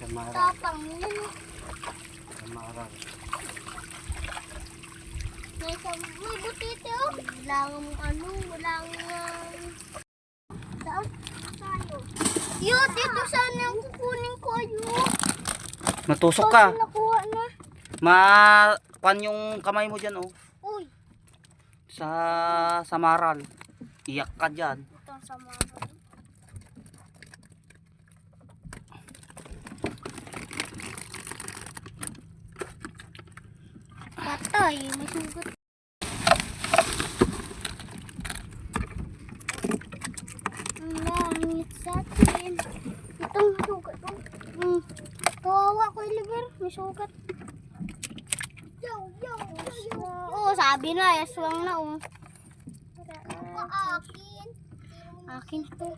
Samaran. Tapang yun. Samaran. May butite oh. Walang ano, walang... Saan? Tayo. Yun, dito sana yung kukunin ko yun. Matusok ka. Kasi nakuha na. Mapan yung kamay mo dyan, oh. Uy, Sa samaral. Iyak ka dyan. ito sa mga... Patay, may sugat. Ang langit sa atin. Itong sugat. Kawawa ko yung liver, may sugat. Oo, sabi na, yaswang na oh. Akin to.